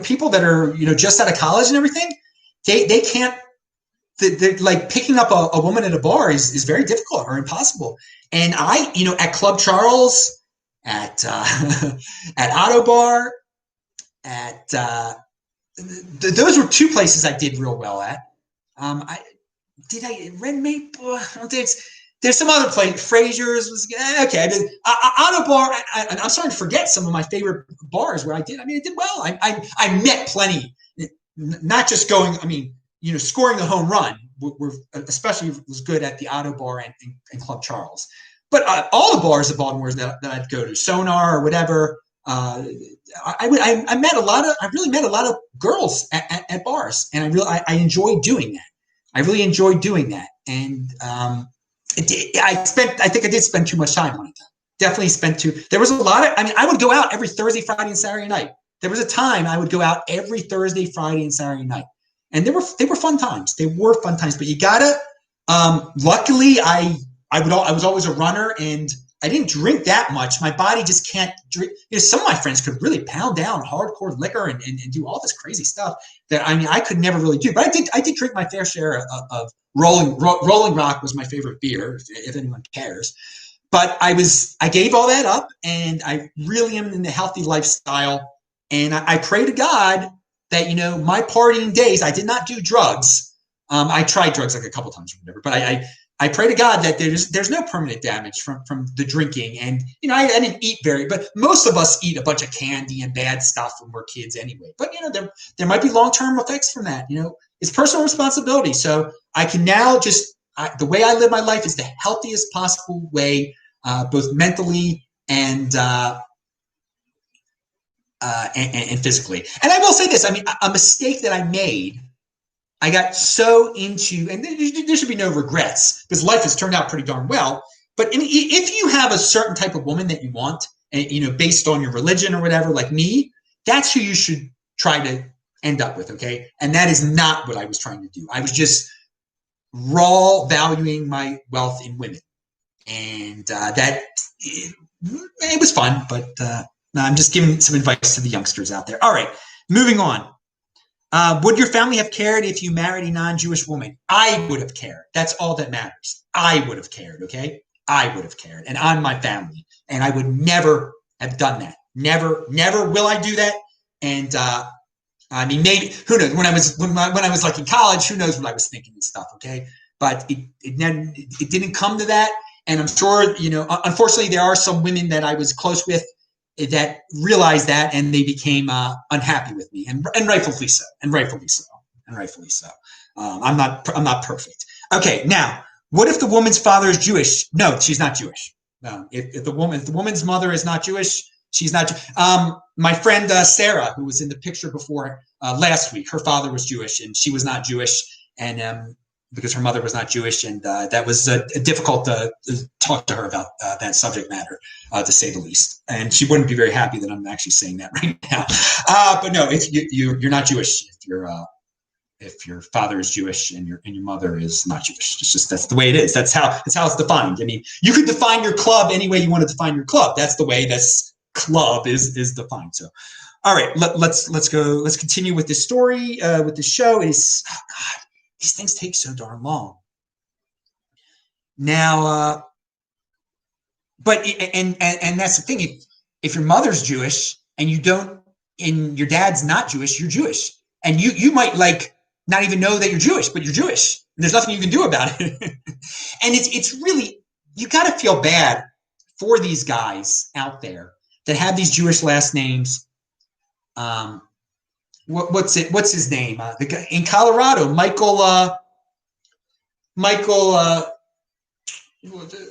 people that are just out of college and everything, they can't. They're like picking up a woman at a bar is very difficult or impossible. And I, at Club Charles, at at Auto Bar, at those were two places I did real well at. Red Maple? I don't think there's some other place. Fraser's was okay. I did Auto Bar. I'm starting to forget some of my favorite bars where I did. I mean, I did well. I met plenty. Not just going. I mean, scoring a home run. We're especially was good at the Auto Bar and Club Charles. But all the bars of Baltimore that I'd go to, Sonar or whatever. I really met a lot of girls at bars, and I enjoyed doing that. I really enjoyed doing that, and I think I did spend too much time on it. Definitely spent too. There was a lot of. I mean, I would go out every Thursday, Friday, and Saturday night. There was a time I would go out every Thursday, Friday, and Saturday night, and they were fun times. They were fun times, but you gotta. Luckily, I was always a runner, and I didn't drink that much. My body just can't drink. Some of my friends could really pound down hardcore liquor and do all this crazy stuff that I could never really do. But I did drink my fair share of Rolling Rock was my favorite beer, if anyone cares. But I gave all that up, and I really am in the healthy lifestyle. And I pray to God that my partying days. I did not do drugs. I tried drugs like a couple times or whatever, but I pray to God that there's no permanent damage from the drinking. And, I didn't eat but most of us eat a bunch of candy and bad stuff when we're kids anyway. But, there might be long-term effects from that. It's personal responsibility. So I can now the way I live my life is the healthiest possible way, both mentally and physically. And I will say this, I mean, a mistake that I made, I got so into, and there should be no regrets because life has turned out pretty darn well. But if you have a certain type of woman that you want, and based on your religion or whatever, like me, that's who you should try to end up with, okay? And that is not what I was trying to do. I was just raw valuing my wealth in women, and it was fun. But I'm just giving some advice to the youngsters out there. All right, moving on. Would your family have cared if you married a non-Jewish woman? I would have cared. That's all that matters. I would have cared, okay? I would have cared, and on my family. And I would never have done that. Never will I do that. And I mean, maybe, who knows? When I was like in college, who knows what I was thinking and stuff. Okay, but it didn't come to that. And I'm sure, unfortunately, there are some women that I was close with that realized that, and they became unhappy with me, and rightfully so, and rightfully so, and rightfully so. I'm not perfect. Okay, now, what if the woman's father is Jewish? No, she's not Jewish. If the woman's mother is not Jewish, she's not. My friend Sarah, who was in the picture before last week, her father was Jewish, and she was not Jewish, and because her mother was not Jewish, and that was difficult to talk to her about that subject matter, to say the least. And she wouldn't be very happy that I'm actually saying that right now. But no, if you're not Jewish, if your father is Jewish and your mother is not Jewish, it's just, that's the way it is. That's how it's defined. I mean, you could define your club any way you want to define your club. That's the way this club is defined. So, all right, let's go. Let's continue with this story, with the show. Is, oh God, these things take so darn long. Now, but and that's the thing. If your mother's Jewish and you don't, and your dad's not Jewish, you're Jewish, and you might like not even know that you're Jewish, but you're Jewish. And there's nothing you can do about it. And it's really, you got to feel bad for these guys out there that have these Jewish last names. What's his name? The guy in Colorado, Michael.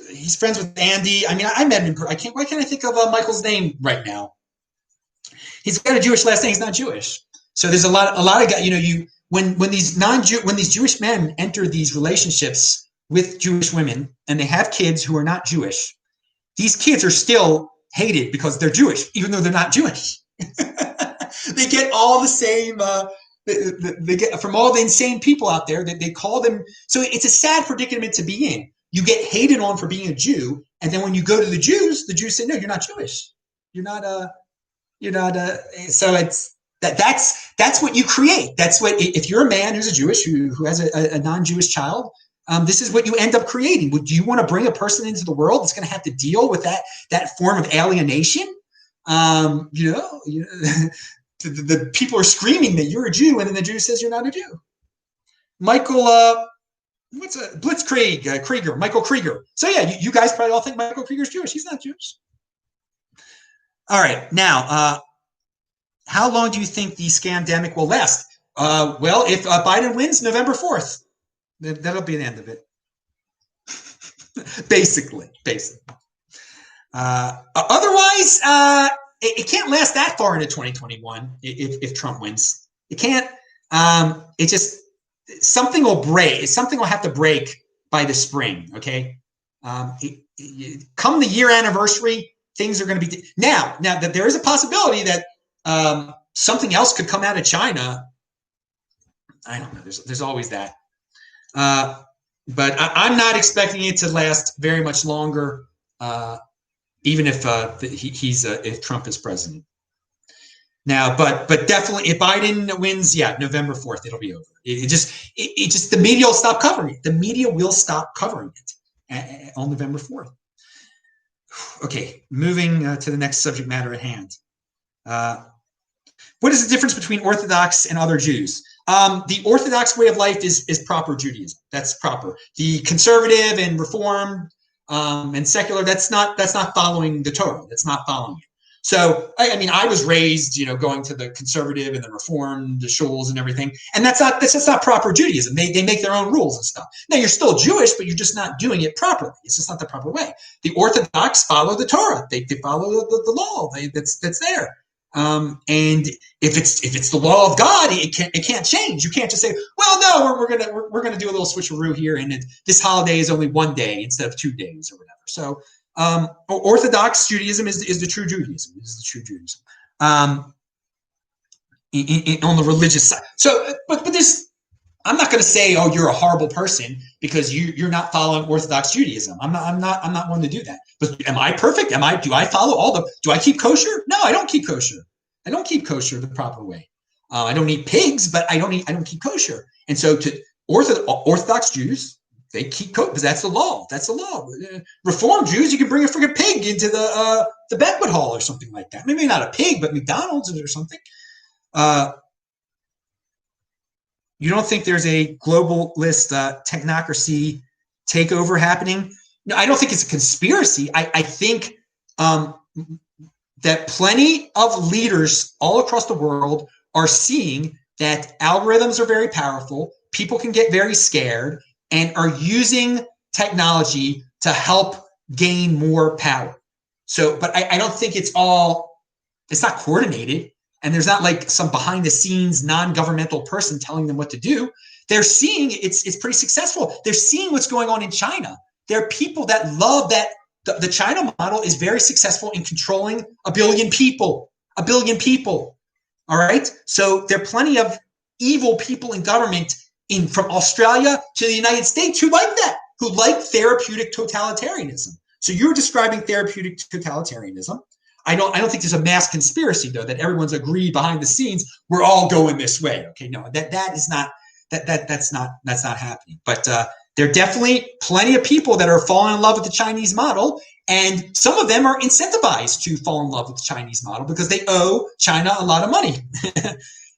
He's friends with Andy. I mean, I met him. Why can't I think of Michael's name right now? He's got a Jewish last name. He's not Jewish. So there's a lot of guys. When these Jewish men enter these relationships with Jewish women and they have kids who are not Jewish, these kids are still hated because they're Jewish, even though they're not Jewish. They get all the same. They get from all the insane people out there that they call them. So it's a sad predicament to be in. You get hated on for being a Jew, and then when you go to the Jews say, "No, you're not Jewish. You're not So it's. That's what you create. That's what, if you're a man who's a Jewish who has a non-Jewish child, this is what you end up creating. Do you want to bring a person into the world that's going to have to deal with that form of alienation? The people are screaming that you're a Jew, and then the Jew says you're not a Jew. Michael, Blitzkrieg, Krieger, Michael Krieger. So yeah, you guys probably all think Michael Krieger's Jewish. He's not Jewish. All right, now. How long do you think the scamdemic will last? Well, if Biden wins November 4th, that'll be the end of it. Basically. Otherwise, it can't last that far into 2021 if Trump wins. It can't. It just, something will break. Something will have to break by the spring, okay? Come the year anniversary, things are going to be... Now that there is a possibility that something else could come out of China. I don't know. There's always that. But I'm not expecting it to last very much longer, even if if Trump is president. Now, but definitely, if Biden wins, November 4th, it'll be over. It just the media will stop covering it. The media will stop covering it on November 4th. Okay, moving to the next subject matter at hand. What is the difference between Orthodox and other Jews? The Orthodox way of life is proper Judaism. That's proper. The conservative and Reformed and secular, that's not following the Torah. That's not following it. So I mean, I was raised, going to the conservative and the Reformed, the shuls and everything, and that's not proper Judaism. They make their own rules and stuff. Now you're still Jewish, but you're just not doing it properly. It's just not the proper way. The Orthodox follow the Torah. They follow the law. That's there. And if it's the law of God, it can't change. You can't just say, well, no, we're gonna do a little switcheroo here, and this holiday is only one day instead of 2 days or whatever. So Orthodox Judaism is the true Judaism. Is the true Judaism on the religious side. So, but this. I'm not going to say, oh, you're a horrible person because you're not following Orthodox Judaism. I'm not one to do that. But am I perfect? Do I follow do I keep kosher? No, I don't keep kosher. I don't keep kosher the proper way. I don't eat pigs, but I don't keep kosher. And so to Orthodox Jews, they keep code because that's the law. That's the law. Reform Jews, you can bring a freaking pig into the banquet hall or something like that. Maybe not a pig, but McDonald's or something. You don't think there's a globalist technocracy takeover happening? No, I don't think it's a conspiracy. I think that plenty of leaders all across the world are seeing that algorithms are very powerful. People can get very scared and are using technology to help gain more power. So, but I don't think it's not coordinated. And there's not like some behind the scenes non-governmental person telling them what to do. They're seeing it's pretty successful. They're seeing what's going on in China. There are people that love that the China model is very successful in controlling a billion people. All right. So there are plenty of evil people in government from Australia to the United States who like that, who like therapeutic totalitarianism. So you're describing therapeutic totalitarianism. I don't think there's a mass conspiracy though that everyone's agreed behind the scenes we're all going this way. Okay, no, that's not happening. But there are definitely plenty of people that are falling in love with the Chinese model, and some of them are incentivized to fall in love with the Chinese model because they owe China a lot of money,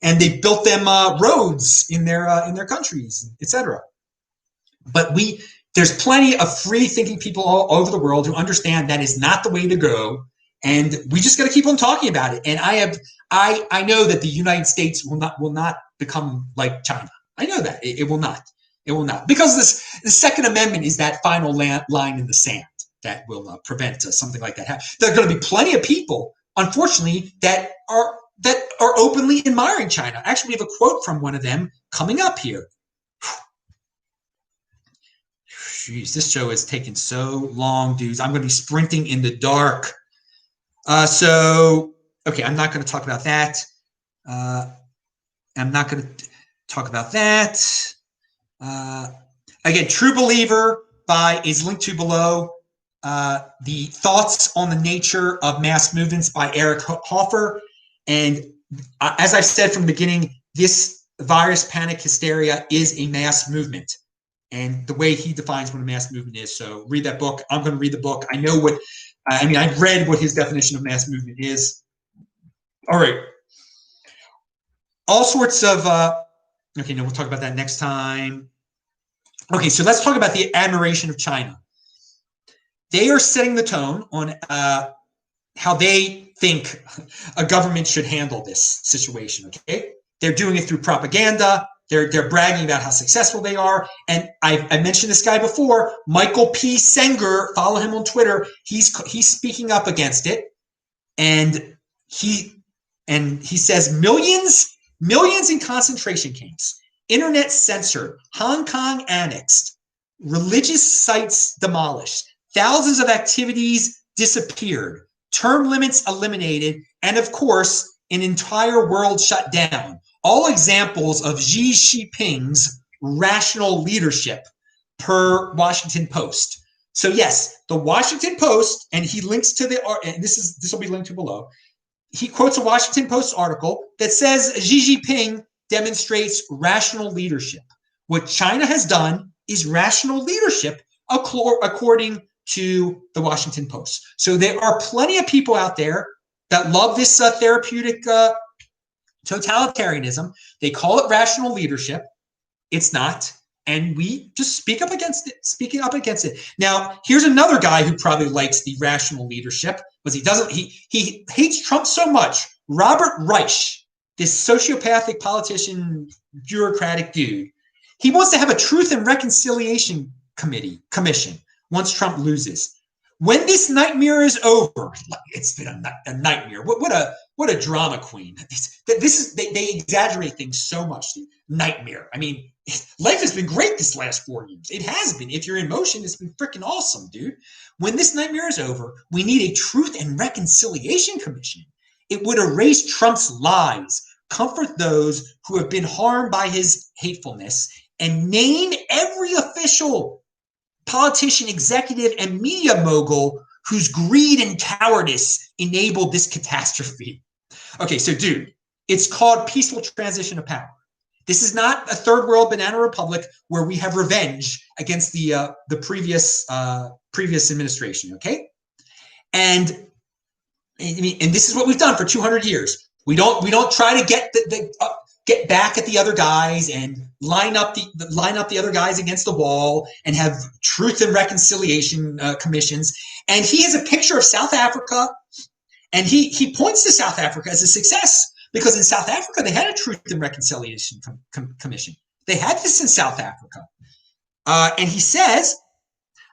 and they built them roads in their countries, etc. But there's plenty of free-thinking people all over the world who understand that is not the way to go. And we just got to keep on talking about it. And I know that the United States will not become like China. I know that it will not. It will not, because the Second Amendment is that final line in the sand that will prevent something like that happening. There are going to be plenty of people, unfortunately, that are openly admiring China. Actually, we have a quote from one of them coming up here. Jeez, this show is taking so long, dudes. I'm going to be sprinting in the dark. Okay, I'm not going to talk about that. Again, True Believer is linked to below. The Thoughts on the Nature of Mass Movements by Eric Hoffer. And as I've said from the beginning, this virus panic hysteria is a mass movement. And the way he defines what a mass movement is. So read that book. I'm going to read the book. I know I've read what his definition of mass movement is. All right. All sorts of, okay, no, we'll talk about that next time. Okay, so let's talk about the admiration of China. They are setting the tone on how they think a government should handle this situation, okay? They're doing it through propaganda. They're bragging about how successful they are. And I mentioned this guy before, Michael P. Senger, follow him on Twitter. He's speaking up against it. And he says millions in concentration camps, internet censored, Hong Kong annexed, religious sites demolished, thousands of activities disappeared, term limits eliminated, and of course, an entire world shut down. All examples of Xi Jinping's rational leadership per Washington Post. So yes, the Washington Post, and he links to and this will be linked to below. He quotes a Washington Post article that says Xi Jinping demonstrates rational leadership. What China has done is rational leadership according to the Washington Post. So there are plenty of people out there that love this therapeutic totalitarianism. They call it rational leadership. It's not. And we just speak up against it. Now, here's another guy who probably likes the rational leadership, but he hates Trump so much. Robert Reich, this sociopathic politician, bureaucratic dude, he wants to have a Truth and Reconciliation Commission once Trump loses. When this nightmare is over, it's been a nightmare. What a drama queen. They exaggerate things so much. Nightmare. I mean, life has been great this last 4 years. It has been. If you're in motion, it's been freaking awesome, dude. When this nightmare is over, we need a Truth and Reconciliation Commission. It would erase Trump's lies, comfort those who have been harmed by his hatefulness, and name every official, politician, executive, and media mogul whose greed and cowardice enabled this catastrophe. Okay, so dude, it's called peaceful transition of power. This is not a third world banana republic where we have revenge against the previous administration. Okay, and this is what we've done for 200 years. We don't try to get back at the other guys and line up the other guys against the wall and have truth and reconciliation commissions. And he has a picture of South Africa, and he points to South Africa as a success because in South Africa they had a truth and reconciliation commission. They had this in South Africa, and he says,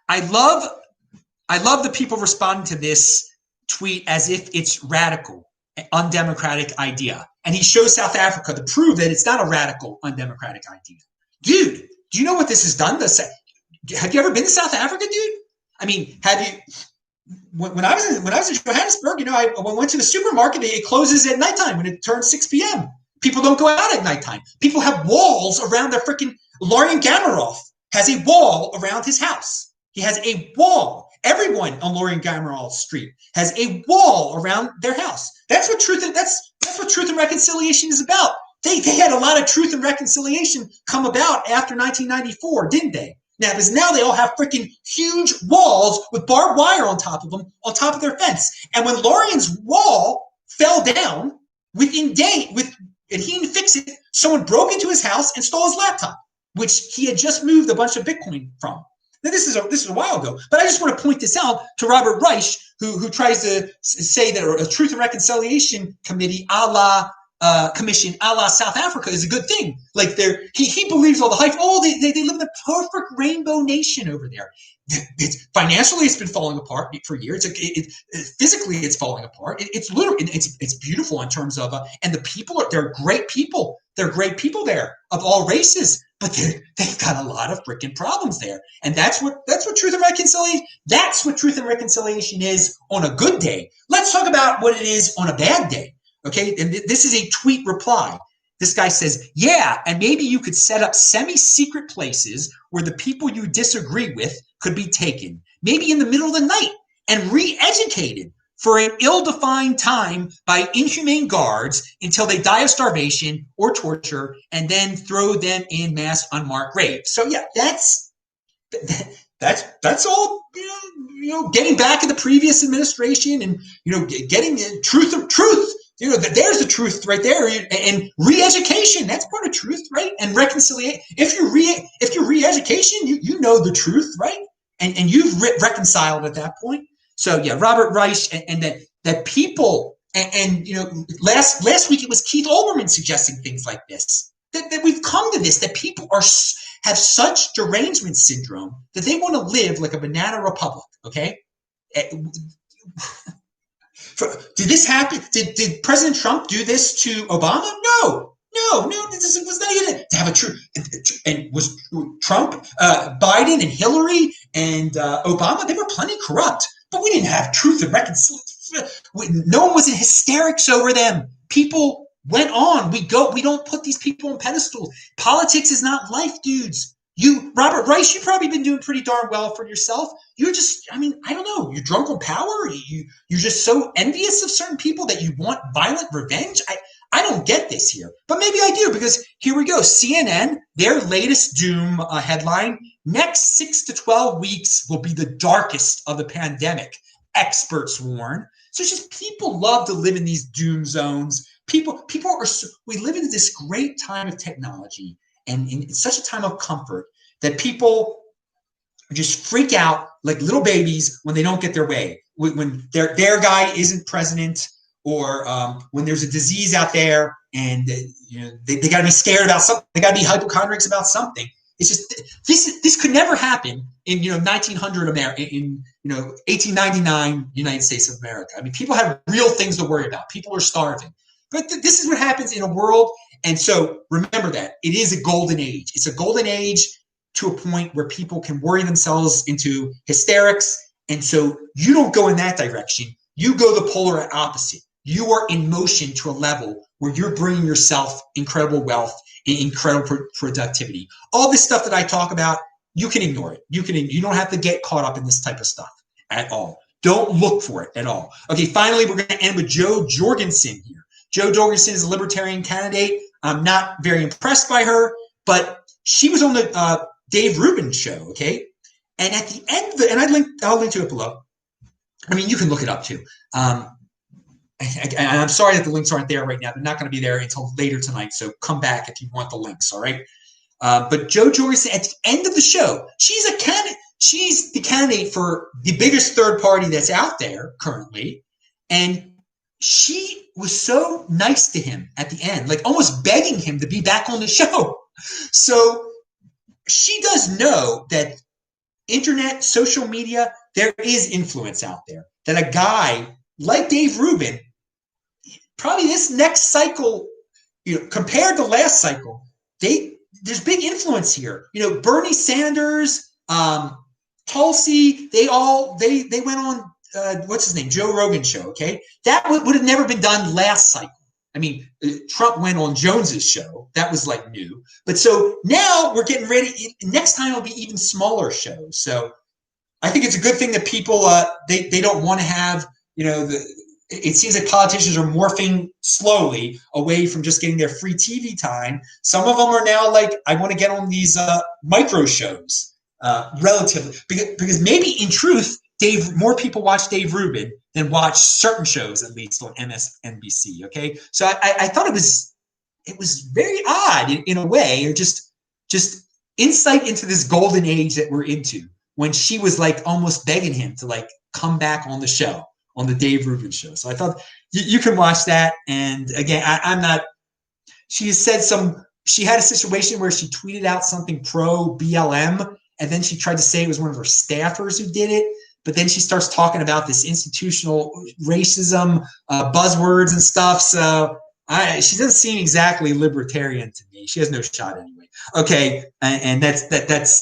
"I love the people responding to this tweet as if it's radical, undemocratic idea." And he shows South Africa to prove that it's not a radical, undemocratic idea. Dude, do you know what this has done? Have you ever been to South Africa, dude? I mean, have you? When I was in Johannesburg, I went to the supermarket. It closes at nighttime when it turns 6 p.m. People don't go out at nighttime. People have walls around their freaking. Lorian Gamaroff has a wall around his house. He has a wall. Everyone on Lorian Gamaroff Street has a wall around their house. That's what truth and reconciliation is about. They had a lot of truth and reconciliation come about after 1994, didn't they? Because now they all have freaking huge walls with barbed wire on top of them, on top of their fence. And when Lorian's wall fell down and he didn't fix it, someone broke into his house and stole his laptop, which he had just moved a bunch of Bitcoin from. Now, this is a while ago, but I just want to point this out to Robert Reich, who tries to say that a Truth and Reconciliation Committee commission a la South Africa is a good thing. Like he believes all the hype. Oh, they live in a perfect rainbow nation over there. Financially, it's been falling apart for years. Physically, it's falling apart. It's literally it's beautiful in terms of and the people they're great people. They're great people there of all races. But they've got a lot of freaking problems there, and that's what truth and reconciliation. That's what truth and reconciliation is on a good day. Let's talk about what it is on a bad day. Okay, and this is a tweet reply. This guy says, "Yeah, and maybe you could set up semi-secret places where the people you disagree with could be taken, maybe in the middle of the night, and re-educated for an ill-defined time by inhumane guards until they die of starvation or torture, and then throw them in mass unmarked graves." So yeah, that's all. Getting back at the previous administration and getting the truth. There's the truth right there, and re-education. That's part of truth, right? And reconciliation. If you're re-education, you know the truth, right? And you've reconciled at that point. So yeah, Robert Reich and that people and last week it was Keith Olbermann suggesting things like this. That we've come to this, that people have such derangement syndrome that they want to live like a banana republic. Okay. Did this happen? Did President Trump do this to Obama? No. This was not even to have a true. And was Trump, Biden, and Hillary and Obama? They were plenty corrupt, but we didn't have truth and reconciliation. No one was in hysterics over them. People went on. We don't put these people on pedestals. Politics is not life, dudes. Robert Reich, you've probably been doing pretty darn well for yourself. You're just, I don't know, you're drunk on power? You're just so envious of certain people that you want violent revenge? I don't get this here, but maybe I do, because here we go. CNN, their latest doom headline, next 6 to 12 weeks will be the darkest of the pandemic, experts warn. So it's just people love to live in these doom zones. We live in this great time of technology and in such a time of comfort that people just freak out like little babies when they don't get their way, when their guy isn't president, or when there's a disease out there and they got to be scared about something. They got to be hypochondriacs about something. It's just this could never happen in 1900 America, in 1899 United States of America. I mean, people have real things to worry about. People are starving, but this is what happens in a world. And so remember that it is a golden age. It's a golden age to a point where people can worry themselves into hysterics. And so you don't go in that direction. You go the polar opposite. You are in motion to a level where you're bringing yourself incredible wealth and incredible productivity. All this stuff that I talk about, you can ignore it. You don't have to get caught up in this type of stuff at all. Don't look for it at all. Okay, finally, we're going to end with Joe Jorgensen here. Joe Jorgensen is a libertarian candidate. I'm not very impressed by her, but she was on the Dave Rubin show, okay? And at the end of it, and I'll link to it below. I mean, you can look it up too. And I'm sorry that the links aren't there right now. They're not going to be there until later tonight. So come back if you want the links, all right? But Jo Jorgensen, at the end of the show, she's a candidate. She's the candidate for the biggest third party that's out there currently. And she was so nice to him at the end, like almost begging him to be back on the show. So she does know that internet, social media, there is influence out there. That a guy like Dave Rubin, probably this next cycle, compared to last cycle, there's big influence here. Bernie Sanders, Tulsi, they went on what's his name, Joe Rogan show. Okay, that would have never been done last cycle. I mean, Trump went on Jones's show. That was like new. But so now we're getting ready. Next time it'll be even smaller shows. So I think it's a good thing that people they don't want to have, it seems like politicians are morphing slowly away from just getting their free TV time. Some of them are now like, I want to get on these micro shows relatively because maybe in truth, more people watch Dave Rubin than watch certain shows, at least on MSNBC. Okay, so I thought it was very odd in a way, or just insight into this golden age that we're into, when she was like almost begging him to like come back on the show, on the Dave Rubin show. So I thought you can watch that. And again, I'm not. She said she had a situation where she tweeted out something pro BLM, and then she tried to say it was one of her staffers who did it. But then she starts talking about this institutional racism buzzwords and stuff. So she doesn't seem exactly libertarian to me. She has no shot anyway. Okay, and that's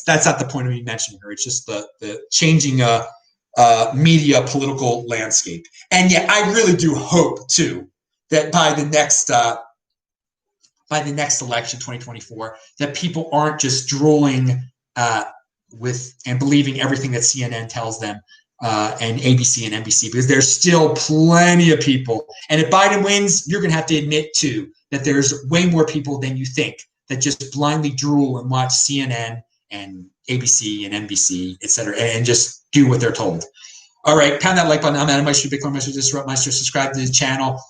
not the point of me mentioning her. It's just the changing media political landscape. And yeah, I really do hope too that by the next election, 2024, that people aren't just drooling with and believing everything that CNN tells them and ABC and NBC, because there's still plenty of people. And if Biden wins, you're going to have to admit too that there's way more people than you think that just blindly drool and watch CNN and ABC and NBC, et cetera, and just do what they're told. All right, pound that like button. I'm AntiMeister, BitcoinMeister, DisruptMeister. Subscribe to the channel.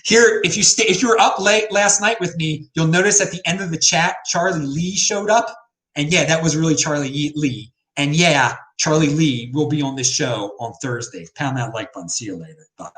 Here, if you were up late last night with me, you'll notice at the end of the chat, Charlie Lee showed up. And yeah, that was really Charlie Lee. And yeah, Charlie Lee will be on this show on Thursday. Pound that like button. See you later. Bye.